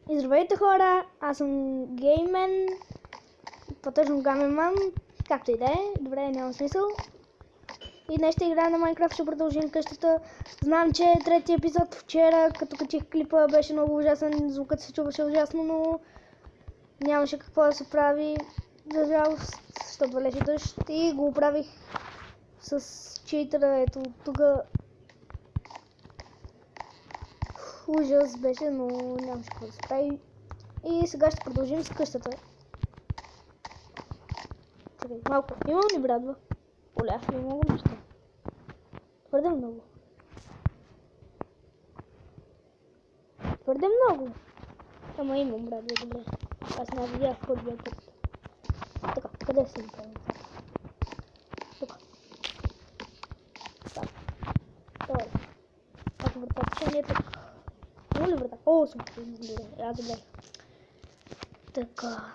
И здравейте хора, аз съм Геймен, по-тъжно Гаменман, както и да е, добре, няма смисъл. И днес ще играем на Майнкрафт, ще продължим къщата. Знам, че третия епизод вчера, като качих клипа, беше много ужасен, звукът се чуваше ужасно, но нямаше какво да се прави, за жалост, защото валеше дъжд и го оправих с читера, ето тук. Ужас беше, но нямаше какво да се прави. И сега ще продължим с къщата. Чакай, малко. Имам ли брадва? Оляш ли много неща? Твърде много. Твърде много. Ама имам брадва, добре. Аз не видях първия път. Така, къде се направим? Тук. Так. Добре. Ако вратата ще не е тук. Има ли врата? О, съм добре. Аз забравя. Така.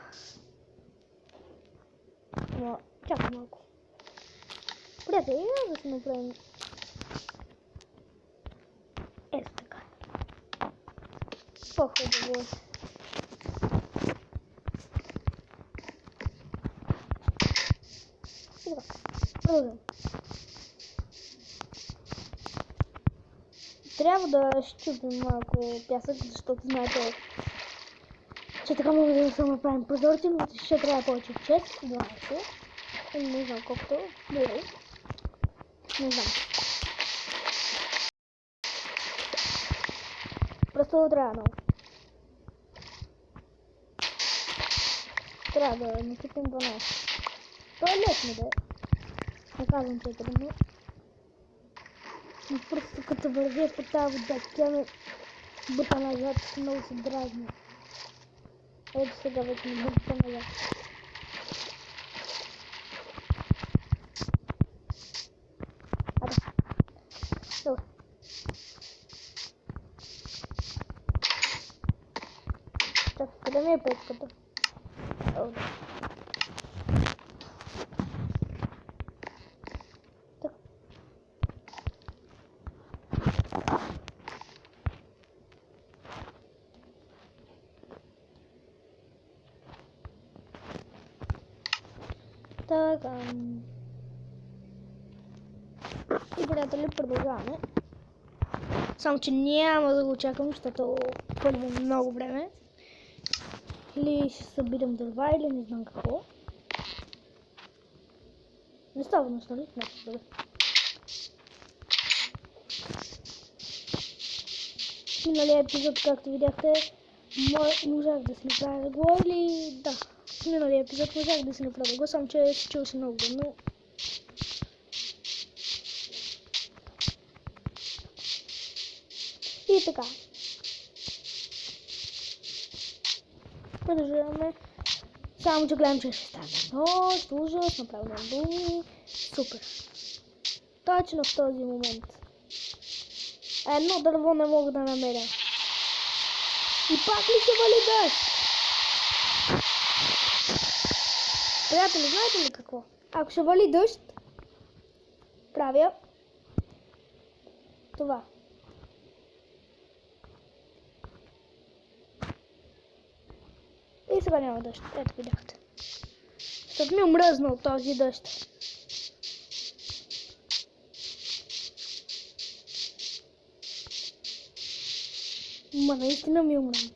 Но, чакай малко. Приятели, да се направим. Ето така. По-хубаво е. И така. Продължим. Трябва да щупим малко пясък, защото знаете, че така може да се направим прозорци, но ще трябва повече 6, 12. Не знам колкото. Не знам. Просто трябва много. Трябва да настъпим 12. То е лесно да е. Не казвам, че е трудно. Но просто като вървя по тази вода, тя ме бута назад, много се дразни. Ето сега вече не бута назад. Добре. Так, къде ми е печката? Добре. Так. Така. И приятели, продължаваме. Само че няма да го чакам, защото първо много време. Или ще събирам дърва, или не знам какво. Не става нещо, нали? Не, добре. В миналия епизод, както видяхте, можах да си направя го, или да. В миналия епизод можах да си направя го, само че се чуваше много гъмно. И така. Продължаваме. Само че гледам, че ще стане нощ, ужас, направо на думи. Супер. Точно в този момент. Едно дърво не мога да намеря. И пак ли се вали дъжд? Приятели, знаете ли какво? Ако ще вали дъжд, правя това. И сега няма дъжд. Ето видяхте. Защото ми омръзнал този дъжд. Ма наистина ми омръзна.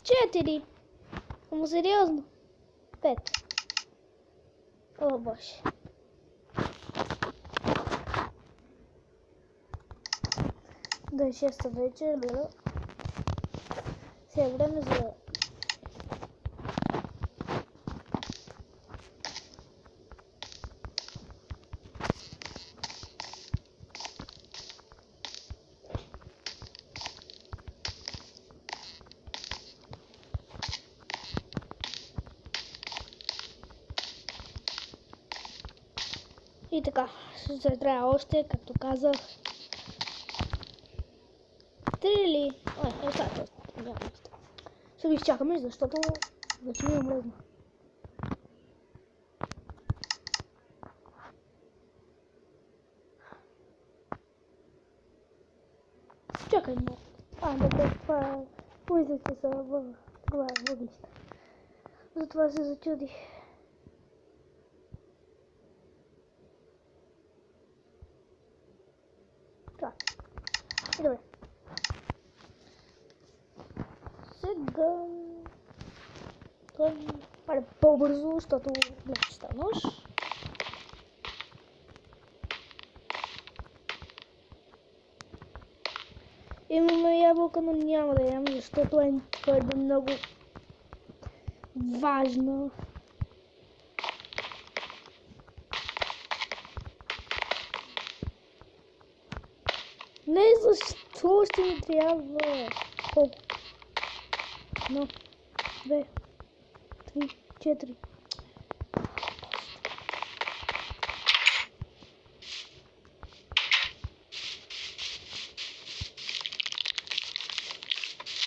Четири. Ама сериозно. 5. О, боже. Да е 6 вечер, да. Сега време за... И така, ще трябва още, както казах. 3 или... Ой, остатък. Няма нищо. Ще ви изчакаме, защото вече ми омръзна. Чакай много. Добре, това помислихте са това е въглища. Затова се зачудих. Това. И добре. Сега... Айде по-бързо, защото не ще нож. Имаме ябълка, но няма да ям, защото е твърде много важно. Не, защо ще ми трябва? Колко? 1, 2, 3, 4.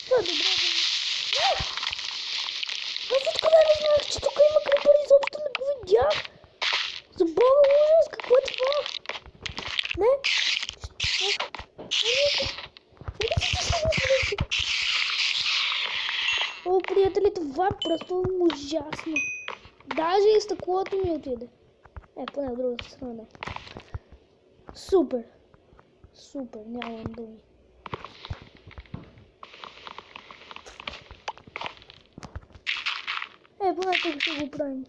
Това е добре. Аз откъде не знаех, че тук има крипър, изобщо не го видях. За бога ужас, какво е това? Не? О, приятели, това е просто ужасно. Даже и стъклото ми отиде. Поне от другата страна. Супер. Супер, нямам думи. Поне тук ще го правим.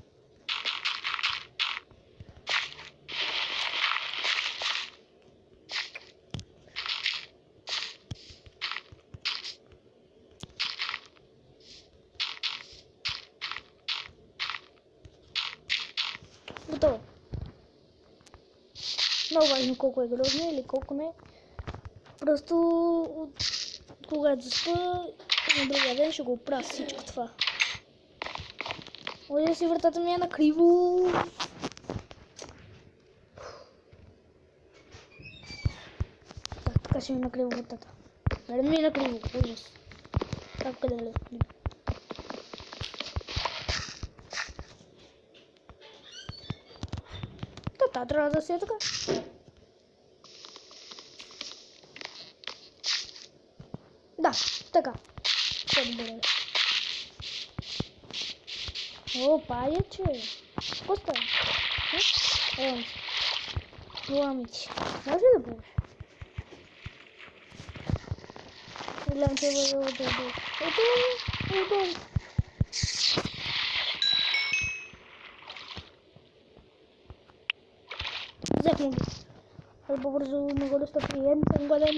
Готово. Много важно колко е грозно или колко не. Просто когато заспа, на другия ден ще го оправя всичко това. Оля си вратата ми е накриво. Така ще ми накриво вратата. Да ми е накриво, ужас. Как къде да трябва да си е така. Да, така. Добре. О, паяче. Какво става? Ем. Ламичи. Може да бъдеш? Гледам те бъде отдолу. Отдолу. Взех му ги. По-бързо не го доста прием, съм годен.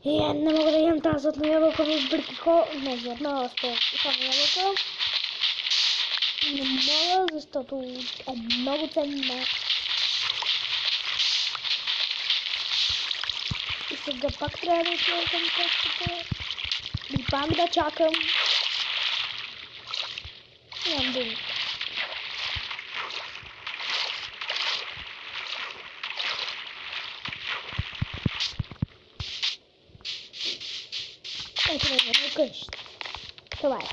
И не мога да ям тази златна ябълка в бъркико. Не, златна, само ябълка. Не мога, защото е много ценна. И сега пак трябва да отидем към кошката. И пак да чакам. Нямам думи. Трябва къща. Това е наш.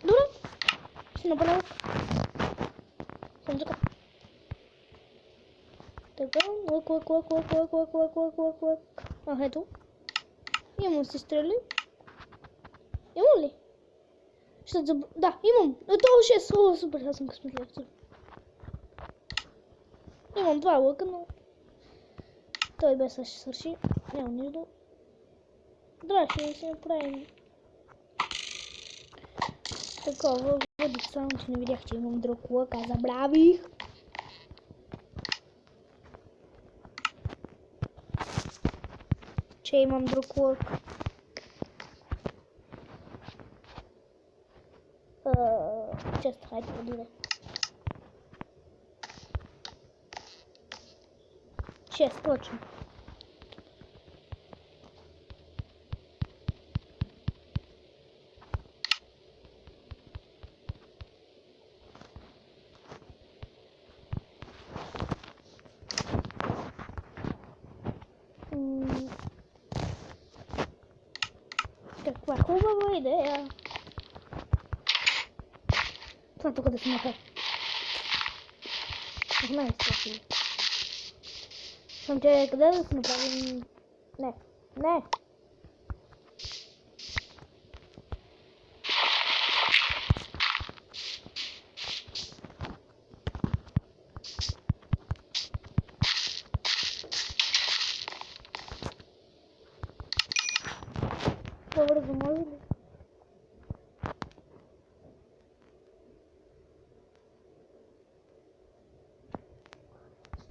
Добре. Ще направя. Съм така. Така. Лък. Ето. Имам си стрели. Имам ли? Да, имам. Това е 6. О, супер, аз съм късметлив. Имам 2 лъка, но той без да ще свърши. Няма нищо. Да, ще си направим такова въдица, само че не видях, че имам друг лък, аз забравих. Че имам друг лък. Често, хайде по-добре. 6, точно. Каква хубава идея. Това тук да се маха. Не знае си. Съм че къде да се направим... Не. Не. По-бързо може ли?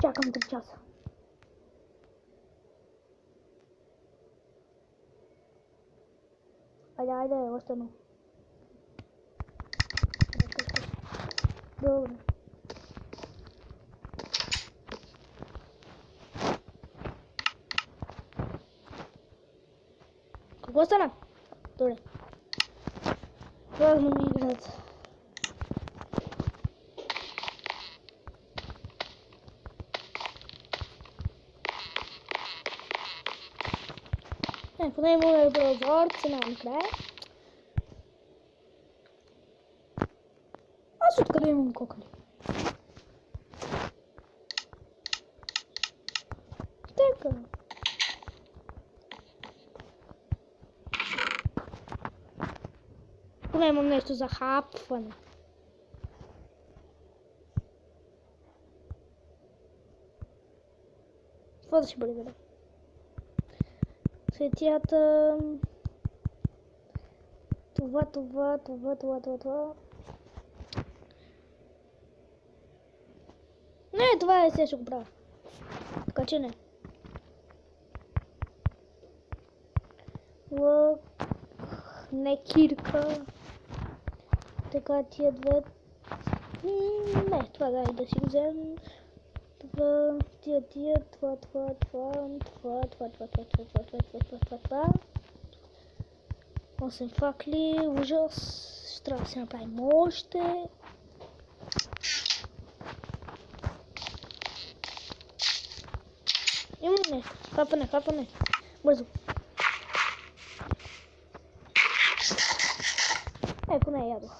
Чакам 3 часа. Айде, още едно. Добре. Какво стана? Добре. Това ми играт. Поне имаме прозор, цена накрая. Аз откъде имам кокали? Така. Поне имам нещо за хапване. Това да ще бъде добре. Светията... Това. Не, това е, сега ще го правя. Така че не. Лък... Не кирка. Така тия две... Не, това дай да си взем. Това, това. 8 факли, ужас. Ще трябва да се направим още. Имам нещо. Хапане. Бързо. Поне ядох.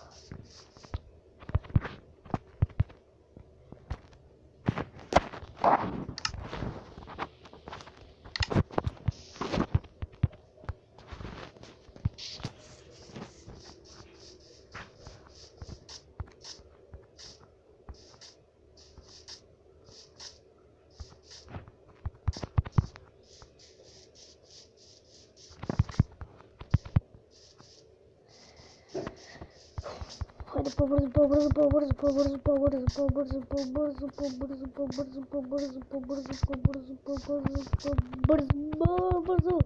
Хайде по-бързо.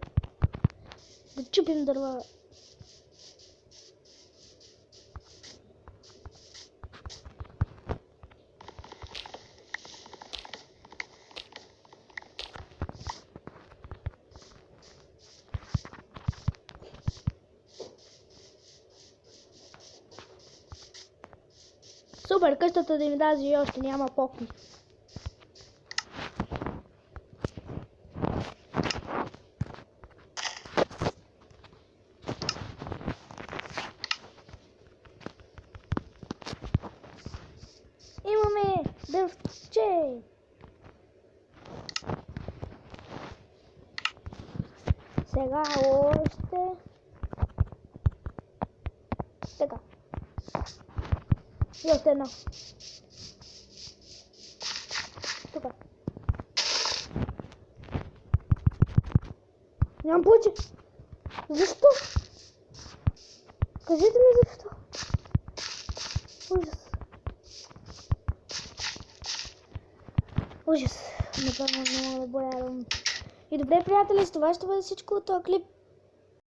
Да чупим дърва. Супер, къщата да ми даде и още няма покой. Имаме дъвче! Сега още... Така. И още едно. Тука. Нямам повече. Защо? Кажете ми защо. Ужас. Ужас. Напълно много да боявам. И добре, приятели, с това ще бъде всичко от този клип.